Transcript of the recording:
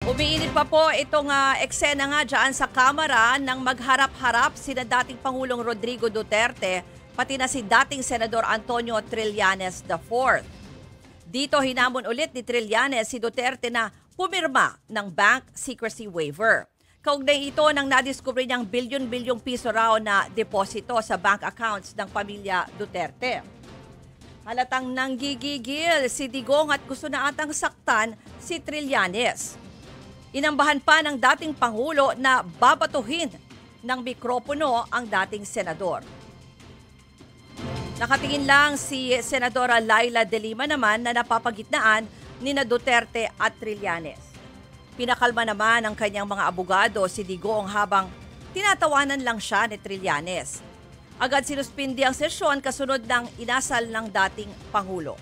Umiinit pa po itong eksena nga dyan sa Kamara nang magharap-harap sina dating Pangulong Rodrigo Duterte pati na si dating Senador Antonio Trillanes IV. Dito hinamon ulit ni Trillanes si Duterte na pumirma ng bank secrecy waiver. Kaugnay ito nang nadiskubre niyang bilyon-bilyong piso raw na deposito sa bank accounts ng pamilya Duterte. Halatang nanggigigil si Digong at gusto na atang saktan si Trillanes. Inambahan pa ng dating Pangulo na babatuhin ng mikropono ang dating senador. Nakatingin lang si Senadora Laila De Lima naman na napapagitnaan nina Duterte at Trillanes. Pinakalma naman ng kanyang mga abogado si Digong habang tinatawanan lang siya ni Trillanes. Agad sinuspindi ang sesyon kasunod ng inasal ng dating Pangulo.